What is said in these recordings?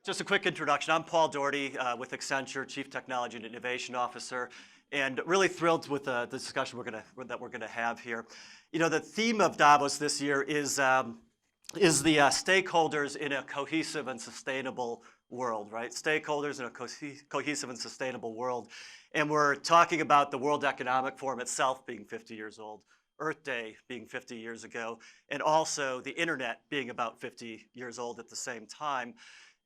Just a quick introduction. I'm Paul Doherty with Accenture, Chief Technology and Innovation Officer, and really thrilled with the discussion that we're gonna have here. You know, the theme of Davos this year is the stakeholders in a cohesive and sustainable world, right? Stakeholders in a cohesive and sustainable world. And we're talking about the World Economic Forum itself being 50 years old, Earth Day being 50 years ago, and also the internet being about 50 years old at the same time.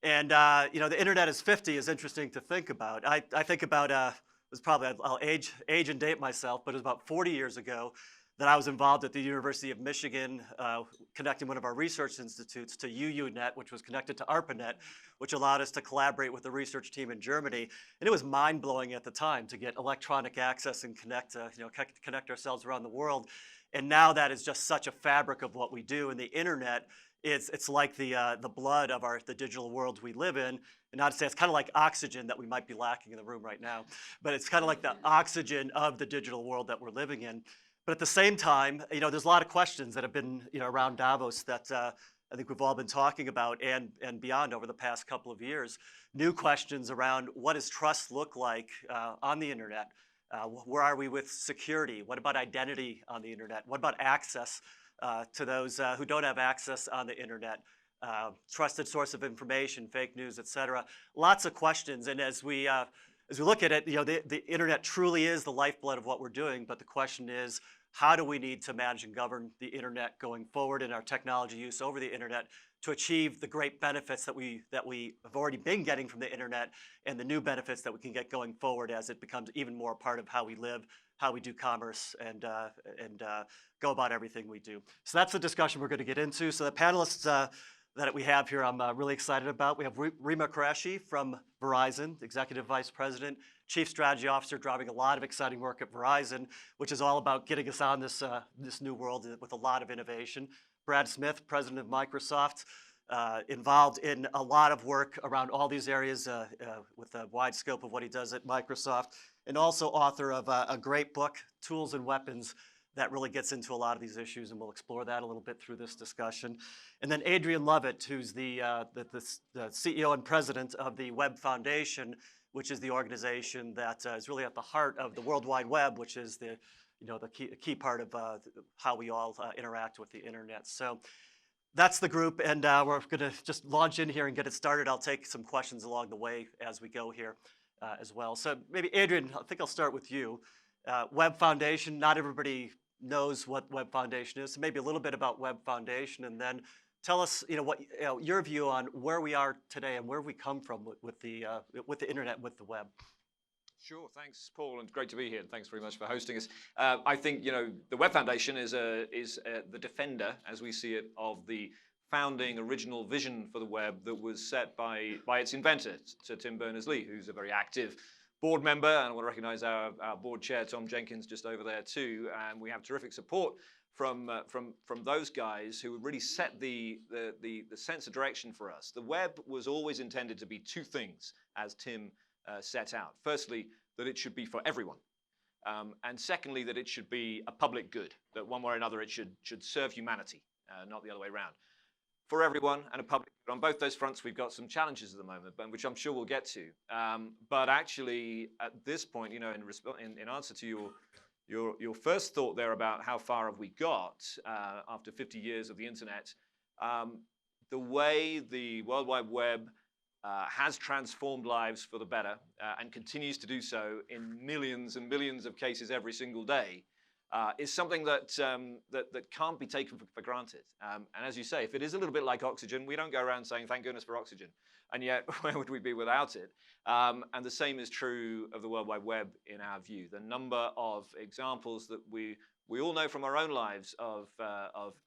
And you know, the internet is 50 is interesting to think about. I think about, it was probably, I'll age and date myself, but it was about 40 years ago that I was involved at the University of Michigan, connecting one of our research institutes to UUNet, which was connected to ARPANET, which allowed us to collaborate with the research team in Germany. And it was mind-blowing at the time to get electronic access and connect ourselves around the world. And now that is just such a fabric of what we do. And the internet, it's like the blood of the digital world we live in. And not to say it's kind of like oxygen that we might be lacking in the room right now, but it's kind of like the oxygen of the digital world that we're living in. But at the same time, you know, there's a lot of questions that have been, you know, around Davos that I think we've all been talking about and beyond over the past couple of years. New questions around what does trust look like on the internet? Where are we with security? What about identity on the internet? What about access to those who don't have access on the internet? Trusted source of information, fake news, et cetera. Lots of questions. And as we look at it, you know, the internet truly is the lifeblood of what we're doing. But the question is, how do we need to manage and govern the internet going forward and our technology use over the internet to achieve the great benefits that we have already been getting from the internet and the new benefits that we can get going forward as it becomes even more a part of how we live, how we do commerce, and go about everything we do. So that's the discussion we're going to get into. So the panelists that we have here, I'm really excited about. We have Rima Qureshi from Verizon, Executive Vice President, Chief Strategy Officer, driving a lot of exciting work at Verizon, which is all about getting us on this new world with a lot of innovation. Brad Smith, President of Microsoft, involved in a lot of work around all these areas with a wide scope of what he does at Microsoft, and also author of a great book, Tools and Weapons, that really gets into a lot of these issues, and we'll explore that a little bit through this discussion. And then Adrian Lovett, who's the CEO and president of the Web Foundation, which is the organization that is really at the heart of the World Wide Web, which is the key part of how we all interact with the internet. So that's the group, and we're going to just launch in here and get it started. I'll take some questions along the way as we go here as well. So maybe Adrian, I think I'll start with you. Web Foundation, not everybody knows what Web Foundation is, so maybe a little bit about Web Foundation, and then tell us, your view on where we are today and where we come from with the internet, with the web. Sure, thanks, Paul, and great to be here. And thanks very much for hosting us. I think the Web Foundation is the defender, as we see it, of the founding original vision for the web that was set by its inventor, Sir Tim Berners-Lee, who's a very active board member, and I want to recognize our board chair, Tom Jenkins, just over there too. And we have terrific support from those guys who really set the sense of direction for us. The web was always intended to be two things, as Tim set out. Firstly, that it should be for everyone. And secondly, that it should be a public good, that one way or another it should serve humanity, not the other way around. For everyone and a public good. On both those fronts, we've got some challenges at the moment, which I'm sure we'll get to. But actually, at this point, in answer to your first thought there about how far have we got after 50 years of the internet, the way the World Wide Web has transformed lives for the better and continues to do so in millions and millions of cases every single day is something that can't be taken for granted. And as you say, if it is a little bit like oxygen, we don't go around saying, thank goodness for oxygen. And yet, where would we be without it? And the same is true of the World Wide Web in our view. The number of examples that we all know from our own lives of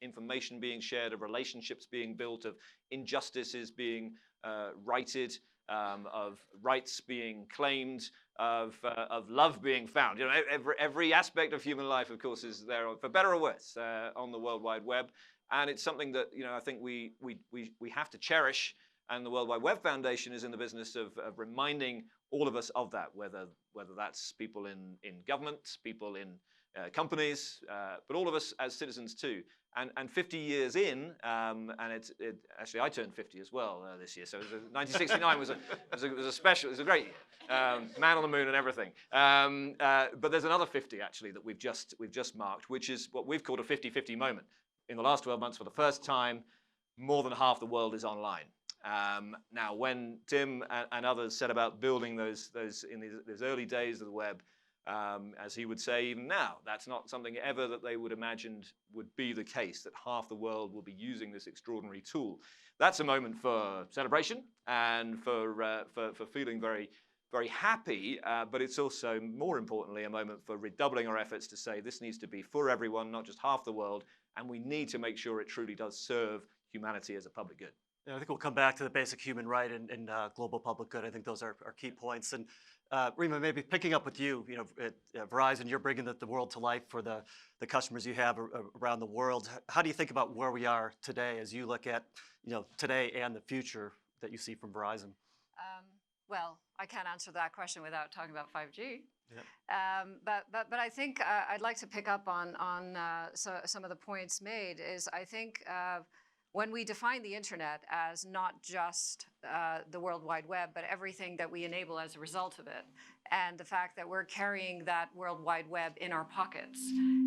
information being shared, of relationships being built, of injustices being righted, of rights being claimed, of love being found. Every aspect of human life, of course, is there, for better or worse, on the World Wide Web. And it's something that I think we have to cherish. And the World Wide Web Foundation is in the business of reminding all of us of that, whether that's people in government, people in companies, but all of us as citizens too. And 50 years in, and actually I turned 50 as well this year. So 1969 was a special, it was a great year. Man on the moon and everything. But there's another 50 actually that we've just marked, which is what we've called a 50-50 moment. In the last 12 months, for the first time, more than half the world is online. Now, when Tim and others set about building those in these early days of the web, as he would say, even now, that's not something ever that they would imagined would be the case, that half the world will be using this extraordinary tool. That's a moment for celebration and for feeling very, very happy, but it's also, more importantly, a moment for redoubling our efforts to say this needs to be for everyone, not just half the world, and we need to make sure it truly does serve humanity as a public good. Yeah, I think we'll come back to the basic human right and global public good. I think those are key points. And Rima, maybe picking up with you, at Verizon, you're bringing the world to life for the customers you have around the world. How do you think about where we are today as you look at, today and the future that you see from Verizon? Well, I can't answer that question without talking about 5G. Yeah. But I think I'd like to pick up on some of the points made. Is I think when we define the internet as not just the World Wide Web, but everything that we enable as a result of it, and the fact that we're carrying that World Wide Web in our pockets.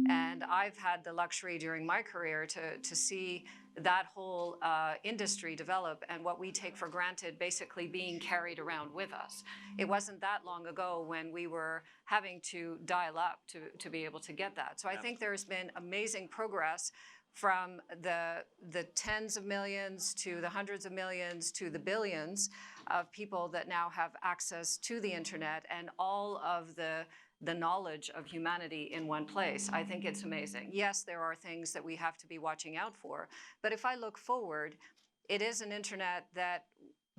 And I've had the luxury during my career to see that whole industry develop, and what we take for granted basically being carried around with us. It wasn't that long ago when we were having to dial up to be able to get that. So I think there's been amazing progress from the tens of millions to the hundreds of millions to the billions of people that now have access to the internet and all of the knowledge of humanity in one place. I think it's amazing. Yes, there are things that we have to be watching out for, but if I look forward, it is an internet that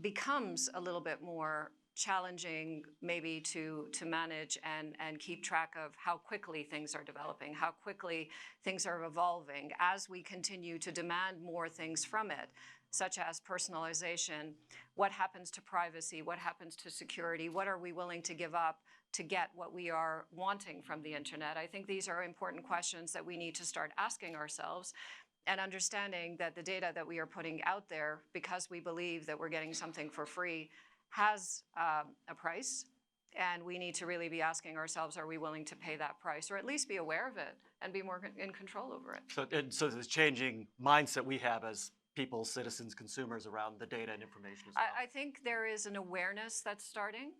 becomes a little bit more challenging maybe to manage and keep track of how quickly things are developing, how quickly things are evolving as we continue to demand more things from it, such as personalization. What happens to privacy? What happens to security? What are we willing to give up to get what we are wanting from the internet? I think these are important questions that we need to start asking ourselves, and understanding that the data that we are putting out there, because we believe that we're getting something for free, has a price, and we need to really be asking ourselves, are we willing to pay that price, or at least be aware of it and be more in control over it? So the changing mindset we have as people, citizens, consumers around the data and information as well. I think there is an awareness that's starting,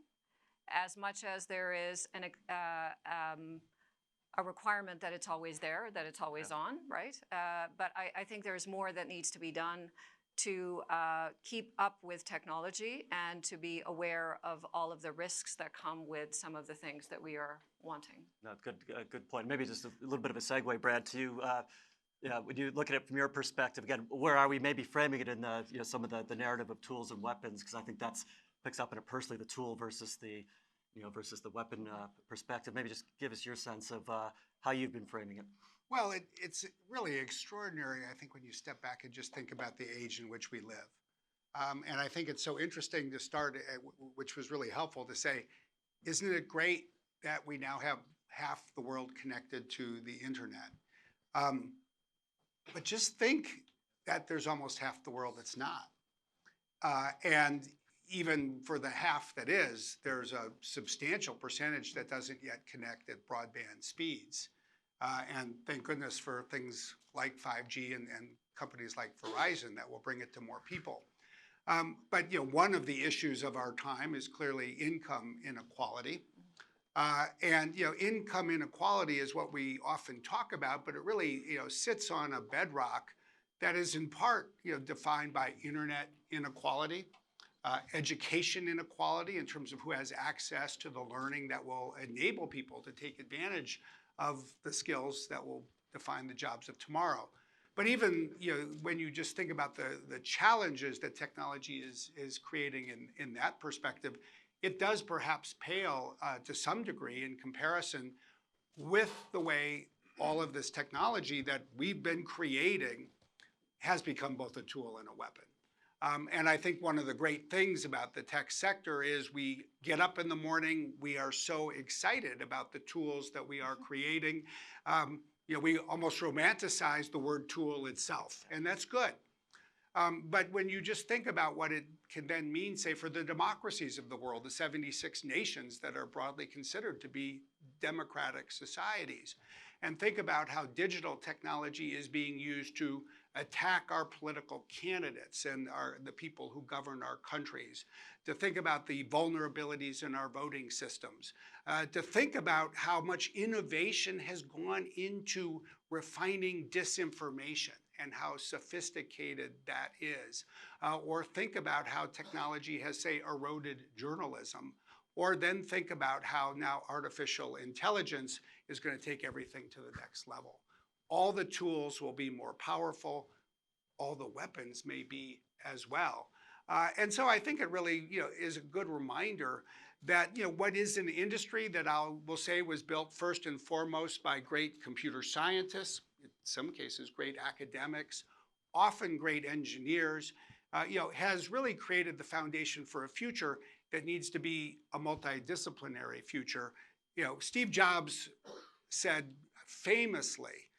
as much as there is a requirement that it's always there, that it's always on, right? But I think there's more that needs to be done to keep up with technology and to be aware of all of the risks that come with some of the things that we are wanting. No, good point. Maybe just a little bit of a segue, Brad, to you. When you look at it from your perspective, again, where are we maybe framing it in the, some of the narrative of tools and weapons? Because I think that's picks up in it personally, the tool versus the weapon perspective. Maybe just give us your sense of how you've been framing it. Well, it's really extraordinary, I think, when you step back and just think about the age in which we live. And I think it's so interesting to start, which was really helpful to say, isn't it great that we now have half the world connected to the internet? But just think that there's almost half the world that's not. And even for the half that is, there's a substantial percentage that doesn't yet connect at broadband speeds. And thank goodness for things like 5G and companies like Verizon that will bring it to more people. But one of the issues of our time is clearly income inequality. And income inequality is what we often talk about, but it really sits on a bedrock that is in part defined by internet inequality, education inequality in terms of who has access to the learning that will enable people to take advantage of the skills that will define the jobs of tomorrow. But even when you just think about the challenges that technology is creating in that perspective, it does perhaps pale to some degree in comparison with the way all of this technology that we've been creating has become both a tool and a weapon. And I think one of the great things about the tech sector is we get up in the morning, we are so excited about the tools that we are creating. We almost romanticize the word tool itself, and that's good. But when you just think about what it can then mean, say, for the democracies of the world, the 76 nations that are broadly considered to be democratic societies, and think about how digital technology is being used to attack our political candidates and the people who govern our countries, to think about the vulnerabilities in our voting systems, to think about how much innovation has gone into refining disinformation and how sophisticated that is, or think about how technology has, say, eroded journalism, or then think about how now artificial intelligence is going to take everything to the next level. All the tools will be more powerful, all the weapons may be as well. And so I think it really is a good reminder that what is an industry that will say was built first and foremost by great computer scientists, in some cases great academics, often great engineers, has really created the foundation for a future that needs to be a multidisciplinary future. Steve Jobs said famously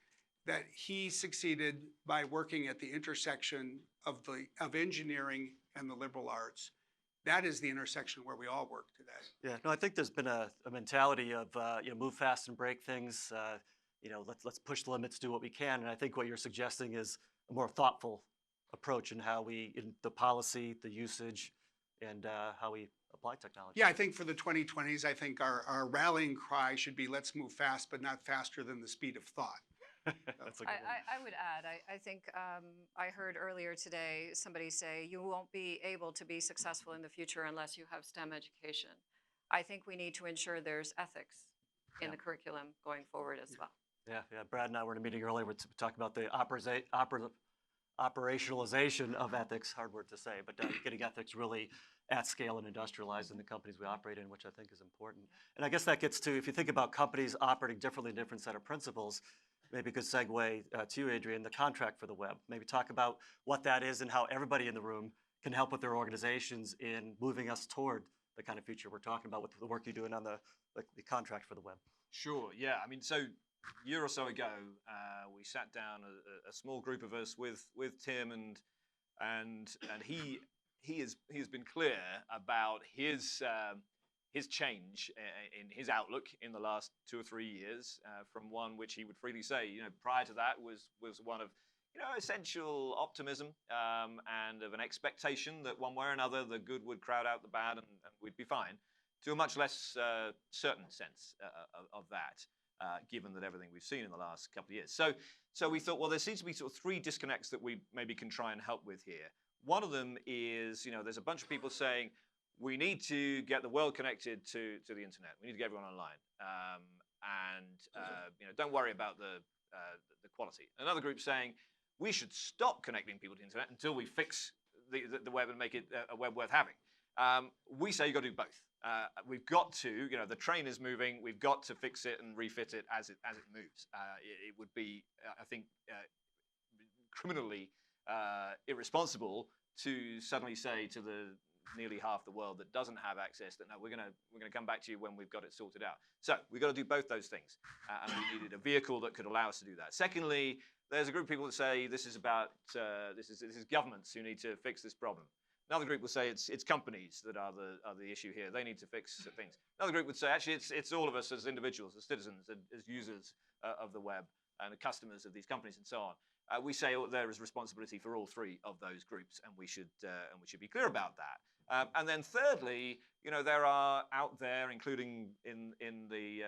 that he succeeded by working at the intersection of engineering and the liberal arts. That is the intersection where we all work today. Yeah, no, I think there's been a mentality of move fast and break things. Let's push the limits, do what we can. And I think what you're suggesting is a more thoughtful approach in the policy, the usage, and how we apply technology. Yeah, I think for the 2020s, I think our rallying cry should be let's move fast, but not faster than the speed of thought. That's a good one. I would add, I think I heard earlier today somebody say you won't be able to be successful in the future unless you have STEM education. I think we need to ensure there's ethics in the curriculum going forward as well. Yeah. Brad and I were in a meeting earlier. We're talking about the operationalization of ethics, hard word to say, but getting ethics really at scale and industrialized in the companies we operate in, which I think is important. And I guess that gets to, if you think about companies operating differently in different set of principles, maybe a good segue to you, Adrian, the contract for the web. Maybe talk about what that is and how everybody in the room can help with their organizations in moving us toward the kind of future we're talking about with the work you're doing on the contract for the web. Sure. Yeah. I mean, so a year or so ago, we sat down, a small group of us, with Tim, and he has been clear about his change in his outlook in the last 2 or 3 years, from one which he would freely say, prior to that was one of essential optimism and of an expectation that one way or another the good would crowd out the bad and we'd be fine, to a much less certain sense of that, given that everything we've seen in the last couple of years. So we thought, well, there seems to be sort of 3 disconnects that we maybe can try and help with here. One of them is, there's a bunch of people saying we need to get the world connected to the internet. We need to get everyone online, don't worry about the quality. Another group saying we should stop connecting people to the internet until we fix the web and make it a web worth having. We say you've got to do both. We've got to, the train is moving. We've got to fix it and refit it as it moves. It would be, I think, criminally irresponsible to suddenly say to the nearly half the world that doesn't have access that no, we're gonna come back to you when we've got it sorted out. So we've got to do both those things, and we needed a vehicle that could allow us to do that. Secondly, there's a group of people that say this is about this is governments who need to fix this problem. Another group will say it's companies that are the issue here. They need to fix things. Another group would say actually it's all of us as individuals, as citizens, as users of the web and customers of these companies and so on. We say there is responsibility for all 3 of those groups, and we should be clear about that. And then thirdly, there are out there, including in the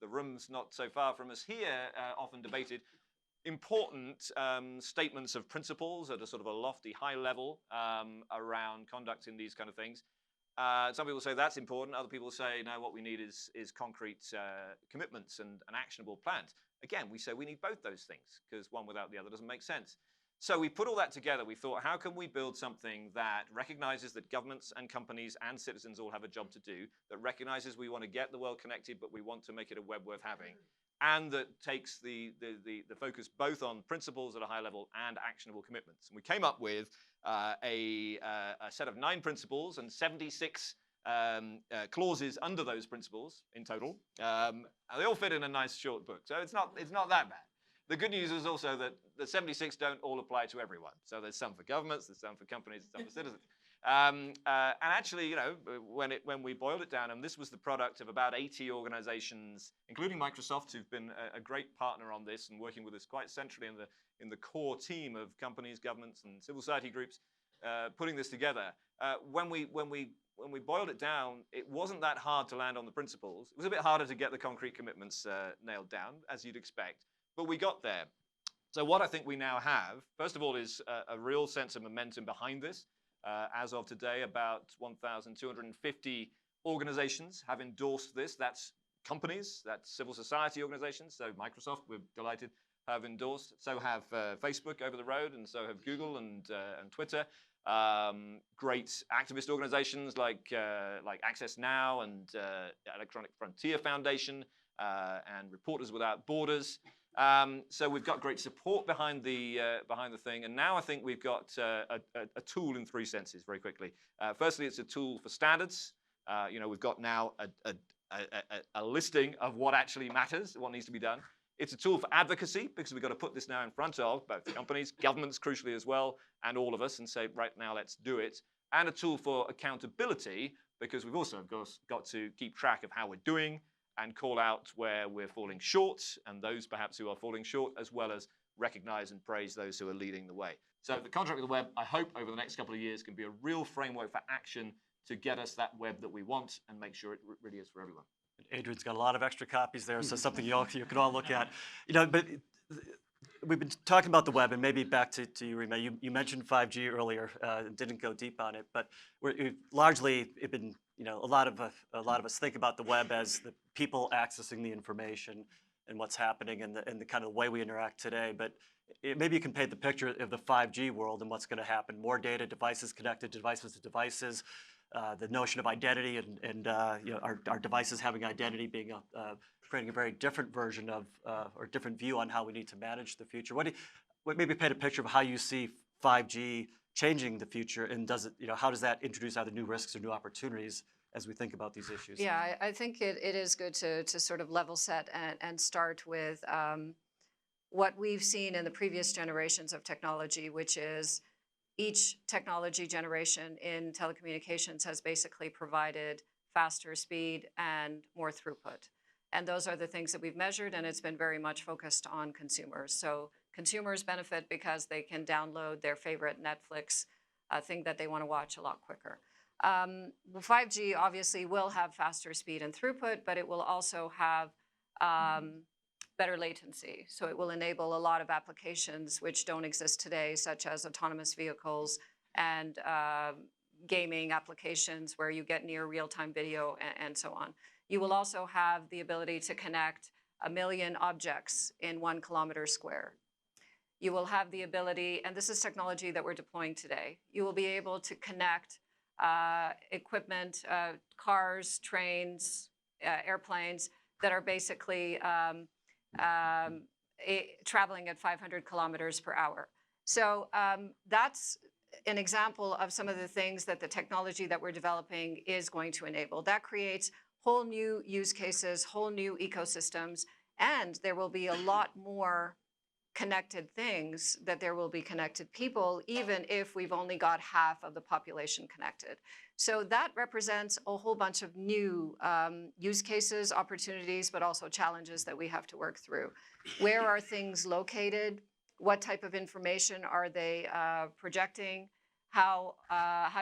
rooms not so far from us here, often debated important statements of principles at a sort of a lofty, high level around conduct in these kind of things. Some people say that's important. Other people say, no, what we need is concrete commitments and actionable plans. Again, we say we need both those things because one without the other doesn't make sense. So we put all that together. We thought, how can we build something that recognizes that governments and companies and citizens all have a job to do, that recognizes we want to get the world connected, but we want to make it a web worth having, and that takes the focus both on principles at a high level and actionable commitments. And we came up with a set of 9 principles and 76 clauses under those principles in total. And they all fit in a nice short book, so it's not that bad. The good news is also that the 76 don't all apply to everyone. So there's some for governments, there's some for companies, there's some for citizens. And actually, you know, when we boiled it down, and this was the product of about 80 organizations, including Microsoft, who've been a great partner on this and working with us quite centrally in the core team of companies, governments, and civil society groups, putting this together. When we boiled it down, it wasn't that hard to land on the principles. It was a bit harder to get the concrete commitments nailed down, as you'd expect, but we got there. So what I think we now have, first of all, is a real sense of momentum behind this. As of today, about 1,250 organizations have endorsed this. That's companies, that's civil society organizations. So Microsoft, we're delighted, have endorsed. So have Facebook over the road, and so have Google and Twitter. Great activist organizations like Access Now and Electronic Frontier Foundation and Reporters Without Borders. So we've got great support behind the thing, and now I think we've got a tool in 3 senses. Very quickly, firstly, it's a tool for standards. You know, we've got now a listing of what actually matters, what needs to be done. It's a tool for advocacy, because we've got to put this now in front of both companies, governments, crucially as well, and all of us, and say, right now, let's do it. And a tool for accountability, because we've also, of course, got to keep track of how we're doing and call out where we're falling short, and those perhaps who are falling short, as well as recognize and praise those who are leading the way. So the contract with the web, I hope over the next couple of years, can be a real framework for action to get us that web that we want and make sure it really is for everyone. Adrian's got a lot of extra copies there, so something you can all look at. You know, but we've been talking about the web, and maybe back to you, Rima. You mentioned 5G earlier, didn't go deep on it, but we've largely been, you know, a lot of us think about the web as the people accessing the information and what's happening and the kind of way we interact today. But maybe you can paint the picture of the 5G world and what's going to happen. More data, devices connected, devices to devices. The notion of identity and you know, our devices having identity being creating a very different version of or different view on how we need to manage the future. Maybe paint a picture of how you see 5G changing the future, and does it, you know, how does that introduce either new risks or new opportunities as we think about these issues? Yeah, I think it is good to sort of level set and start with what we've seen in the previous generations of technology, which is each technology generation in telecommunications has basically provided faster speed and more throughput. And those are the things that we've measured, and it's been very much focused on consumers. So consumers benefit because they can download their favorite Netflix thing that they want to watch a lot quicker. 5G obviously will have faster speed and throughput, but it will also have better latency. So it will enable a lot of applications which don't exist today, such as autonomous vehicles and gaming applications where you get near real-time video and so on. You will also have the ability to connect 1 million objects in 1 kilometer square. You will have the ability, and this is technology that we're deploying today, you will be able to connect equipment, cars, trains, airplanes that are basically traveling at 500 kilometers per hour. So that's an example of some of the things that the technology that we're developing is going to enable. That creates whole new use cases, whole new ecosystems, and there will be a lot more connected things that there will be connected people, even if we've only got half of the population connected. So that represents a whole bunch of new use cases, opportunities, but also challenges that we have to work through. Where are things located? What type of information are they projecting? How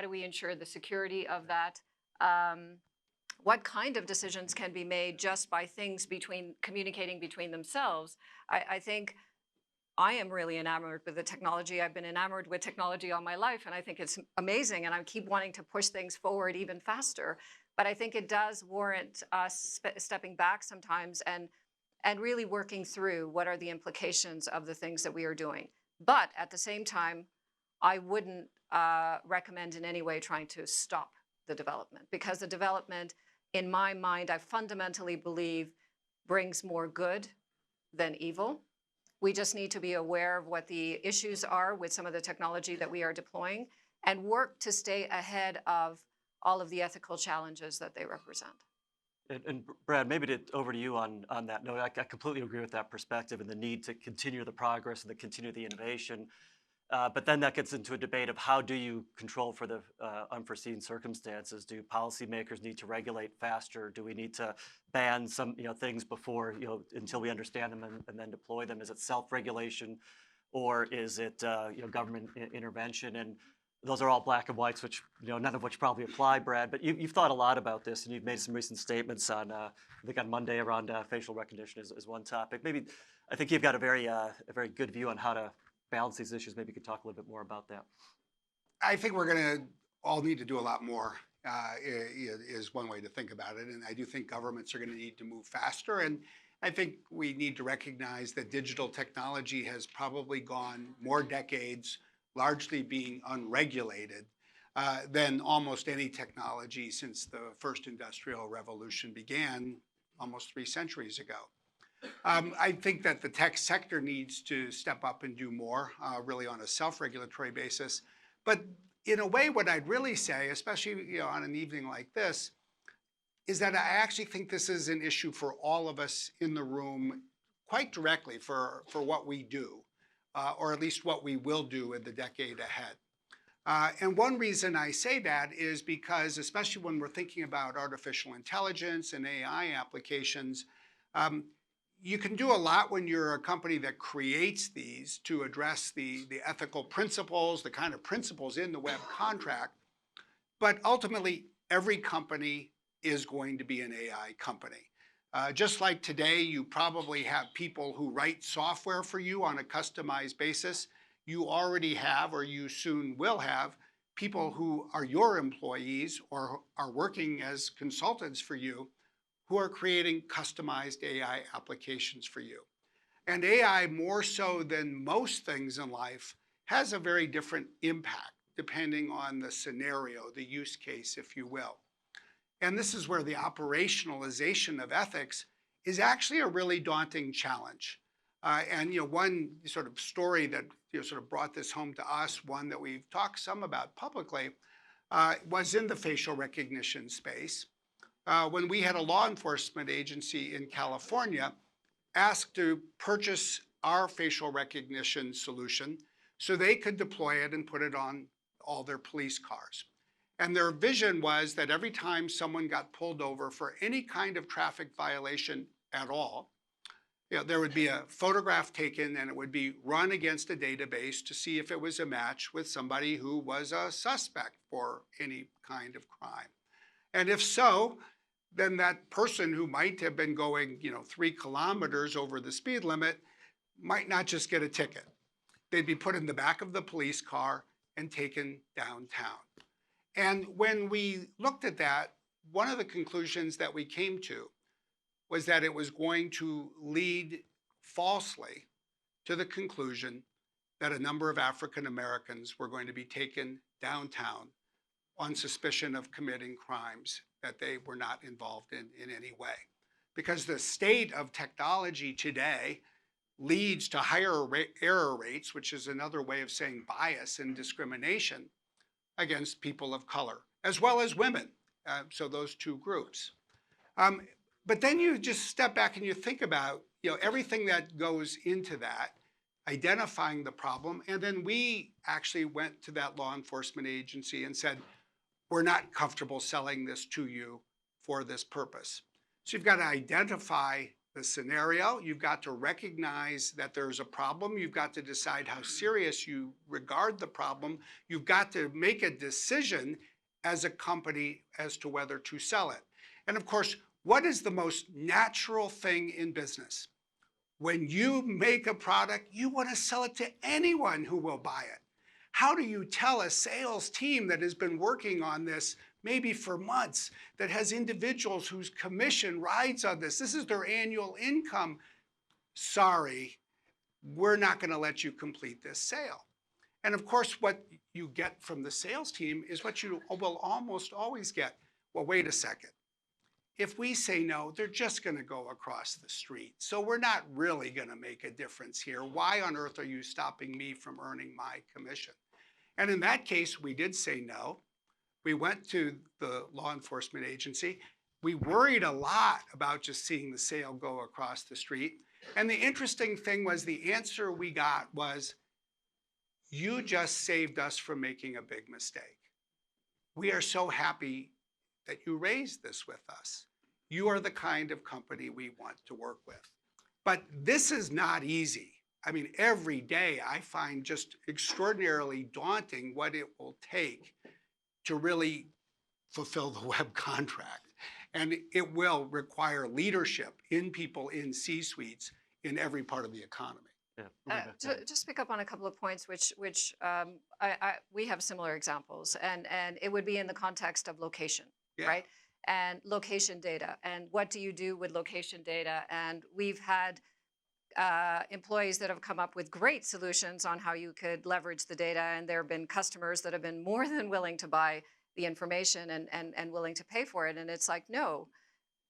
do we ensure the security of that? What kind of decisions can be made just by things communicating between themselves? I think I am really enamored with the technology. I've been enamored with technology all my life, and I think it's amazing, and I keep wanting to push things forward even faster. But I think it does warrant us stepping back sometimes and really working through what are the implications of the things that we are doing. But at the same time, I wouldn't recommend in any way trying to stop the development, because the development, in my mind, I fundamentally believe brings more good than evil. We just need to be aware of what the issues are with some of the technology that we are deploying and work to stay ahead of all of the ethical challenges that they represent. And Brad, maybe over to you on that note. I completely agree with that perspective and the need to continue the progress and to continue the innovation. But then that gets into a debate of how do you control for the unforeseen circumstances? Do policymakers need to regulate faster? Do we need to ban some things before until we understand them and then deploy them? Is it self-regulation, or is it government intervention? And those are all black and whites, which none of which probably apply, Brad. But you've thought a lot about this, and you've made some recent statements on I think on Monday around facial recognition is one topic. Maybe I think you've got a very good view on how to balance these issues. Maybe you could talk a little bit more about that. I think we're going to all need to do a lot more, is one way to think about it. And I do think governments are going to need to move faster. And I think we need to recognize that digital technology has probably gone more decades largely being unregulated than almost any technology since the first industrial revolution began almost 3 centuries ago. I think that the tech sector needs to step up and do more, really on a self-regulatory basis. But in a way, what I'd really say, especially on an evening like this, is that I actually think this is an issue for all of us in the room quite directly for what we do, or at least what we will do in the decade ahead. And one reason I say that is because, especially when we're thinking about artificial intelligence and AI applications, you can do a lot when you're a company that creates these to address the ethical principles, the kind of principles in the web contract. But ultimately, every company is going to be an AI company. Just like today, you probably have people who write software for you on a customized basis. You already have, or you soon will have, people who are your employees or are working as consultants for you who are creating customized AI applications for you. And AI, more so than most things in life, has a very different impact depending on the scenario, the use case, if you will. And this is where the operationalization of ethics is actually a really daunting challenge. And one sort of story that sort of brought this home to us, one that we've talked some about publicly, was in the facial recognition space. When we had a law enforcement agency in California asked to purchase our facial recognition solution so they could deploy it and put it on all their police cars. And their vision was that every time someone got pulled over for any kind of traffic violation at all, there would be a photograph taken and it would be run against a database to see if it was a match with somebody who was a suspect for any kind of crime. And if so, then that person who might have been going 3 kilometers over the speed limit might not just get a ticket. They'd be put in the back of the police car and taken downtown. And when we looked at that, one of the conclusions that we came to was that it was going to lead falsely to the conclusion that a number of African Americans were going to be taken downtown on suspicion of committing crimes that they were not involved in any way. Because the state of technology today leads to higher error rates, which is another way of saying bias and discrimination against people of color, as well as women. So those two groups. But then you just step back and you think about everything that goes into that, identifying the problem, and then we actually went to that law enforcement agency and said, we're not comfortable selling this to you for this purpose. So you've got to identify the scenario. You've got to recognize that there's a problem. You've got to decide how serious you regard the problem. You've got to make a decision as a company as to whether to sell it. And of course, what is the most natural thing in business? When you make a product, you want to sell it to anyone who will buy it. How do you tell a sales team that has been working on this maybe for months, that has individuals whose commission rides on this is their annual income, sorry, we're not going to let you complete this sale? And of course, what you get from the sales team is what you will almost always get. Well, wait a second. if we say no, they're just going to go across the street. So we're not really going to make a difference here. Why on earth are you stopping me from earning my commission? And in that case, we did say no. We went to the law enforcement agency. We worried a lot about just seeing the sale go across the street. And the interesting thing was the answer we got was, you just saved us from making a big mistake. We are so happy that you raised this with us. You are the kind of company we want to work with. But this is not easy. I mean, every day I find just extraordinarily daunting what it will take to really fulfill the web contract. And it will require leadership in people in C-suites in every part of the economy. Yeah. To just pick up on a couple of points, which we have similar examples, and it would be in the context of location, Yeah. right? And location data, and what do you do with location data? And we've had employees that have come up with great solutions on how you could leverage the data, and there have been customers that have been more than willing to buy the information and willing to pay for it. And it's like, no,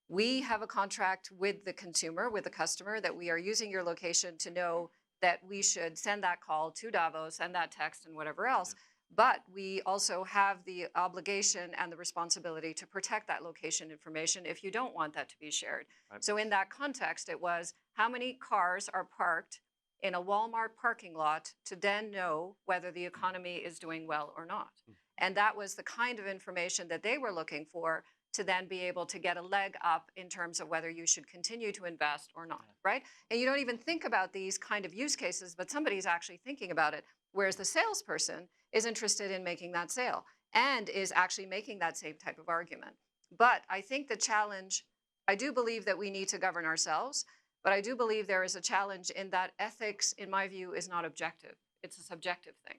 we have a contract with the consumer, with the customer, that we are using your location to know that we should send that call to Davos, send that text and whatever else. But we also have the obligation and the responsibility to protect that location information if you don't want that to be shared. Right. So in that context, it was how many cars are parked in a Walmart parking lot to then know whether the economy is doing well or not. And that was the kind of information that they were looking for to then be able to get a leg up in terms of whether you should continue to invest or not, right? And you don't even think about these kind of use cases, but somebody's actually thinking about it, whereas the salesperson is interested in making that sale and is actually making that same type of argument. But I think the challenge, I do believe that we need to govern ourselves, but I do believe there is a challenge in that ethics, in my view, is not objective. It's a subjective thing.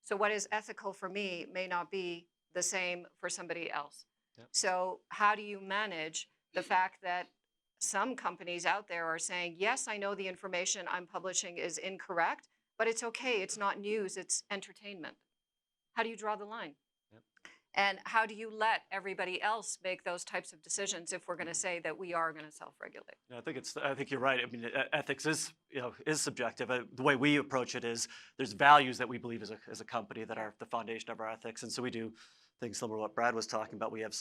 So what is ethical for me may not be the same for somebody else. Yep. So how do you manage the fact that some companies out there are saying, yes, I know the information I'm publishing is incorrect, but it's okay, it's not news, it's entertainment. How do you draw the line? Yep. And how do you let everybody else make those types of decisions if we're going to say that we are going to self-regulate? Yeah, I think you're right. I mean, ethics is subjective. The way we approach it is there's values that we believe as a company that are the foundation of our ethics, and so we do things similar to what Brad was talking about. We have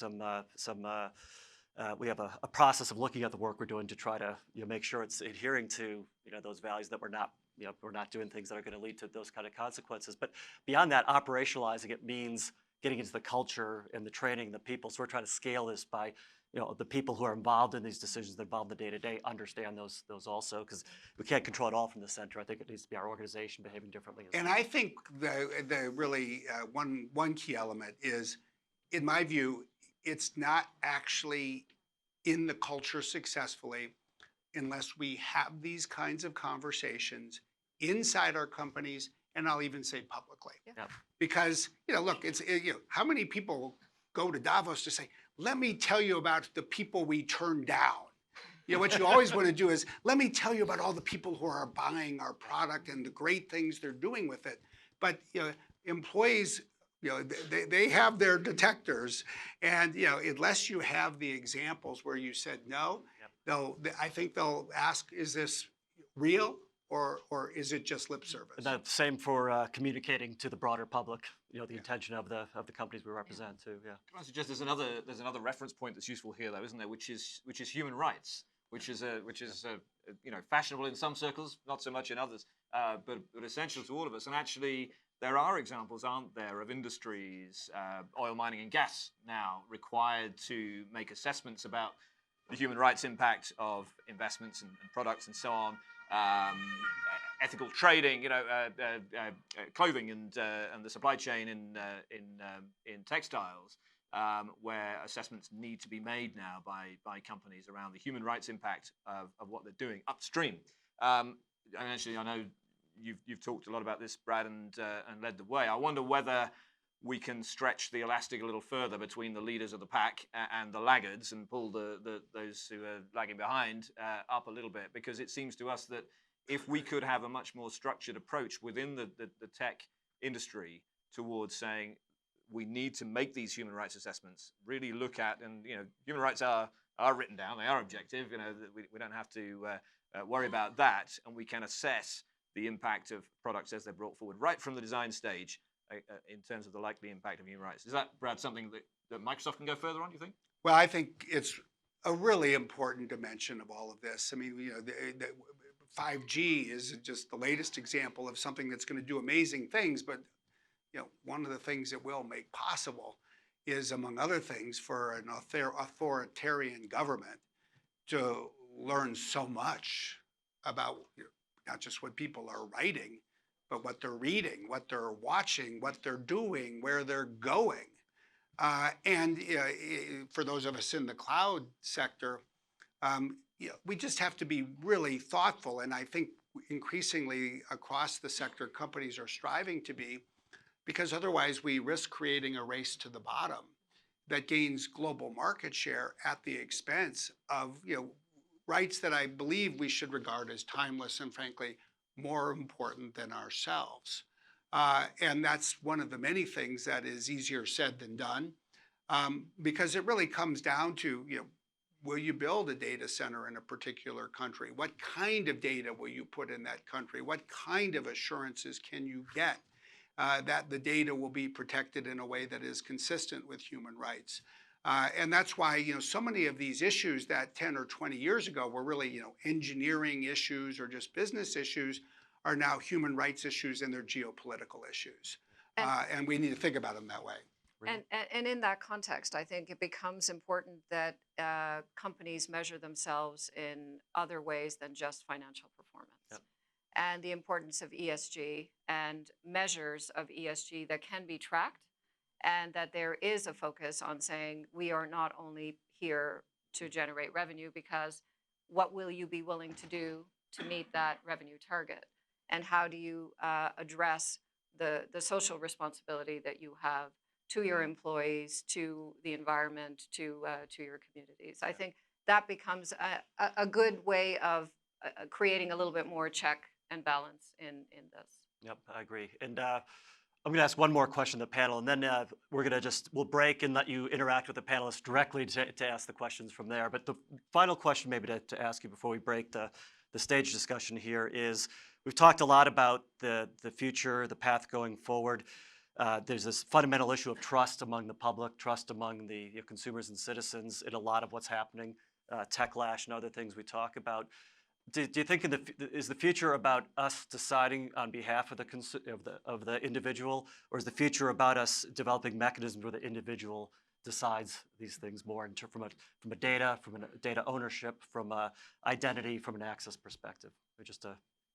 we have a process of looking at the work we're doing to try to make sure it's adhering to those values, that we're not doing things that are going to lead to those kind of consequences. But beyond that, operationalizing it means getting into the culture and the training, the people. So we're trying to scale this by the people who are involved in these decisions, that involved in the day-to-day, understand those also, because we can't control it all from the center. I think it needs to be our organization behaving differently. And I think the really one key element is, in my view, it's not actually in the culture successfully unless we have these kinds of conversations inside our companies, and I'll even say publicly. Yeah. Because look, how many people go to Davos to say, let me tell you about the people we turned down. What you always want to do is, let me tell you about all the people who are buying our product and the great things they're doing with it. But employees, they have their detectors, and unless you have the examples where you said no, I think they'll ask, is this real? Or is it just lip service? And that's same for communicating to the broader public, the intention of the companies we represent too. Yeah. Can I suggest there's another reference point that's useful here, though, isn't there? Which is human rights, which is fashionable in some circles, not so much in others, but essential to all of us. And actually, there are examples, aren't there, of industries, oil, mining, and gas now required to make assessments about the human rights impact of investments and products and so on. Ethical trading, clothing and the supply chain in textiles, where assessments need to be made now by companies around the human rights impact of what they're doing upstream. And actually, I know you've talked a lot about this, Brad, and led the way. I wonder whether we can stretch the elastic a little further between the leaders of the pack and the laggards, and pull those who are lagging behind up a little bit, because it seems to us that if we could have a much more structured approach within the tech industry towards saying, we need to make these human rights assessments, really look at, and human rights are written down, they are objective. We don't have to worry about that, and we can assess the impact of products as they're brought forward right from the design stage in terms of the likely impact of human rights. Is that, Brad, something that Microsoft can go further on, do you think? Well, I think it's a really important dimension of all of this. I mean, the 5G is just the latest example of something that's going to do amazing things, but one of the things it will make possible is, among other things, for an authoritarian government to learn so much about not just what people are writing, but what they're reading, what they're watching, what they're doing, where they're going. And for those of us in the cloud sector, we just have to be really thoughtful. And I think increasingly across the sector, companies are striving to be, because otherwise we risk creating a race to the bottom that gains global market share at the expense of rights that I believe we should regard as timeless and frankly more important than ourselves. And that's one of the many things that is easier said than done, because it really comes down to, will you build a data center in a particular country? What kind of data will you put in that country? What kind of assurances can you get that the data will be protected in a way that is consistent with human rights? And that's why so many of these issues that 10 or 20 years ago were really engineering issues or just business issues are now human rights issues and they're geopolitical issues. And we need to think about them that way. And in that context, I think it becomes important that companies measure themselves in other ways than just financial performance. Yep. And the importance of ESG and measures of ESG that can be tracked, and that there is a focus on saying we are not only here to generate revenue, because what will you be willing to do to meet that revenue target? And how do you address the social responsibility that you have to your employees, to the environment, to your communities? I think that becomes a good way of creating a little bit more check and balance in this. Yep, I agree. And I'm going to ask one more question to the panel, and then we'll break and let you interact with the panelists directly to ask the questions from there. But the final question maybe to ask you before we break the stage discussion here is, we've talked a lot about the future, the path going forward. There's this fundamental issue of trust among the public, trust among the consumers and citizens in a lot of what's happening, techlash and other things we talk about. Do you think is the future about us deciding on behalf of the individual, or is the future about us developing mechanisms where the individual decides these things more from a data ownership, from a identity, from an access perspective? Or just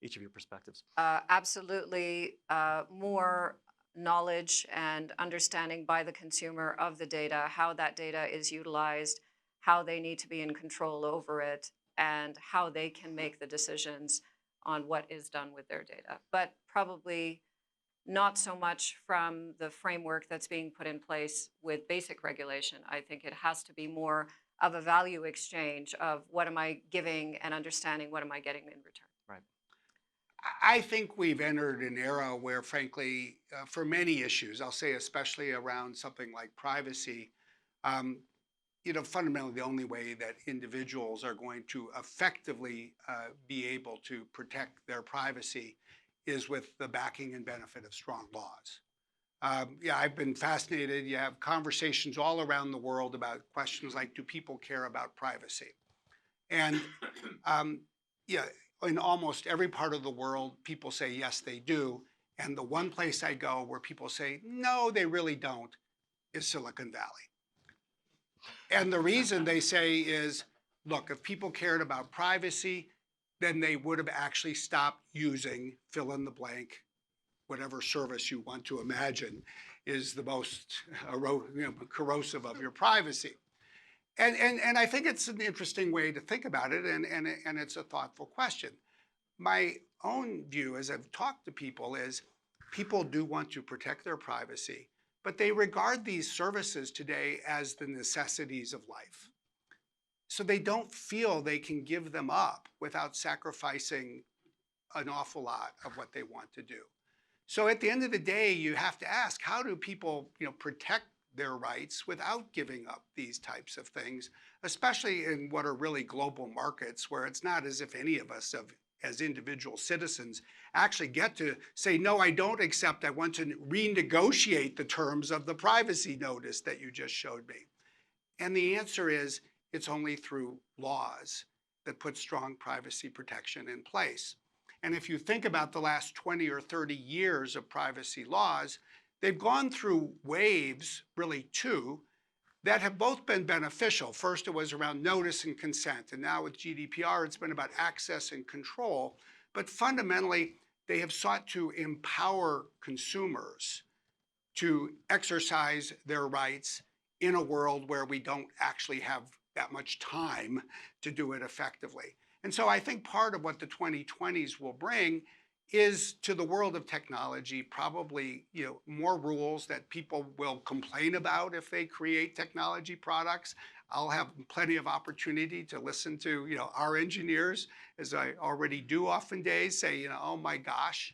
each of your perspectives. Absolutely, more knowledge and understanding by the consumer of the data, how that data is utilized, how they need to be in control over it, and how they can make the decisions on what is done with their data. But probably not so much from the framework that's being put in place with basic regulation. I think it has to be more of a value exchange of what am I giving and understanding what am I getting in return. Right. I think we've entered an era where, frankly, for many issues, I'll say especially around something like privacy, fundamentally the only way that individuals are going to effectively be able to protect their privacy is with the backing and benefit of strong laws. I've been fascinated. You have conversations all around the world about questions like, do people care about privacy? And in almost every part of the world, people say, yes, they do. And the one place I go where people say, no, they really don't, is Silicon Valley. And the reason they say is, look, if people cared about privacy, then they would have actually stopped using fill in the blank, whatever service you want to imagine is the most corrosive of your privacy. And I think it's an interesting way to think about it, and it's a thoughtful question. My own view, as I've talked to people, is people do want to protect their privacy, but they regard these services today as the necessities of life. So they don't feel they can give them up without sacrificing an awful lot of what they want to do. So at the end of the day, you have to ask, how do people, protect their rights without giving up these types of things, especially in what are really global markets where it's not as if any of us as individual citizens actually get to say, no, I don't accept, I want to renegotiate the terms of the privacy notice that you just showed me. And the answer is, it's only through laws that put strong privacy protection in place. And if you think about the last 20 or 30 years of privacy laws, they've gone through waves, really two, that have both been beneficial. First, it was around notice and consent. And now with GDPR, it's been about access and control. But fundamentally, they have sought to empower consumers to exercise their rights in a world where we don't actually have that much time to do it effectively. And so I think part of what the 2020s will bring is, to the world of technology, probably more rules that people will complain about if they create technology products. I'll have plenty of opportunity to listen to our engineers, as I already do often days, say, oh my gosh,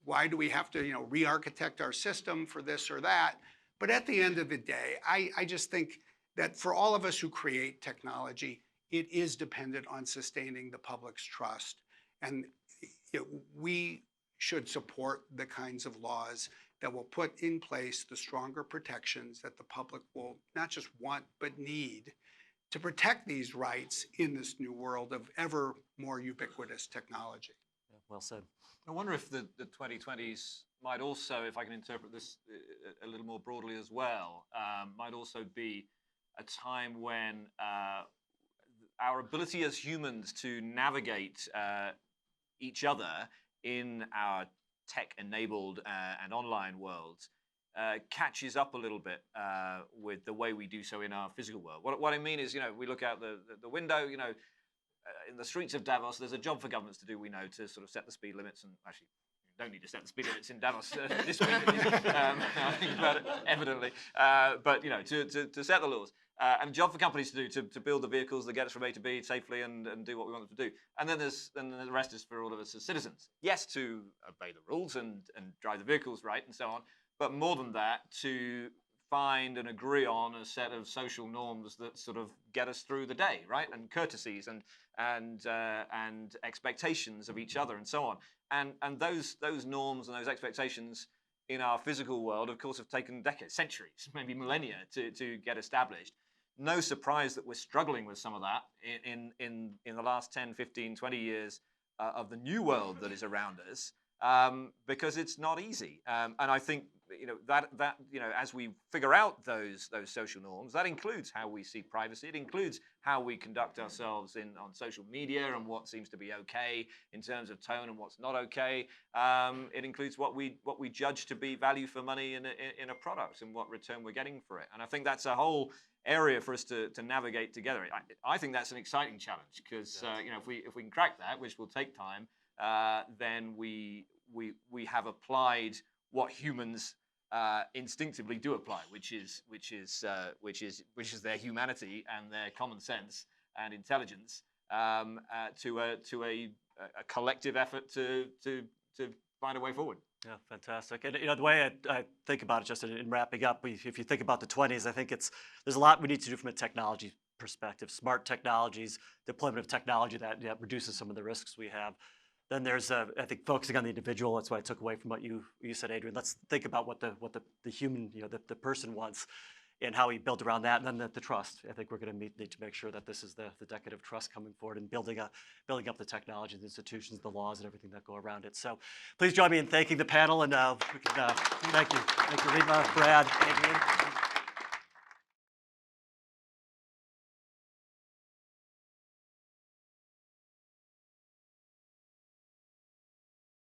why do we have to re-architect our system for this or that? But at the end of the day, I just think that for all of us who create technology, it is dependent on sustaining the public's trust. And we should support the kinds of laws that will put in place the stronger protections that the public will not just want, but need to protect these rights in this new world of ever more ubiquitous technology. Yeah, well said. I wonder if the 2020s might also, if I can interpret this a little more broadly as well, might also be a time when our ability as humans to navigate each other in our tech-enabled and online worlds catches up a little bit with the way we do so in our physical world. What I mean is, we look out the window, in the streets of Davos, there's a job for governments to do, we know, to sort of set the speed limits. And actually, you don't need to set the speed limits in Davos this week. I think about it, evidently. But, to set the laws. And a job for companies to do, to build the vehicles that get us from A to B safely and do what we want them to do. And then the rest is for all of us as citizens. Yes, to obey the rules and drive the vehicles right and so on. But more than that, to find and agree on a set of social norms that sort of get us through the day, right? And courtesies and expectations of each other and so on. And those norms and those expectations in our physical world, of course, have taken decades, centuries, maybe millennia to get established. No surprise that we're struggling with some of that in the last 10, 15, 20 years of the new world that is around us, because it's not easy. And I think that as we figure out those social norms, that includes how we see privacy. It includes how we conduct ourselves on social media and what seems to be okay in terms of tone and what's not okay. It includes what we judge to be value for money in a product and what return we're getting for it. And I think that's a whole area for us to navigate together. I think that's an exciting challenge because if we can crack that, which will take time, then we have applied what humans instinctively do apply, which is their humanity and their common sense and intelligence to a collective effort to find a way forward. Yeah, fantastic. And the way I think about it, just in wrapping up, if you think about the 20s, I think there's a lot we need to do from a technology perspective. Smart technologies, deployment of technology that reduces some of the risks we have. Then there's, I think, focusing on the individual. That's what I took away from what you said, Adrian. Let's think about what the human, the person wants, and how we build around that, and then the trust. I think we're going to need to make sure that this is the decade of trust coming forward and building up the technology, the institutions, the laws, and everything that go around it. So please join me in thanking the panel, and we can thank you, Rima, Brad, Adrian.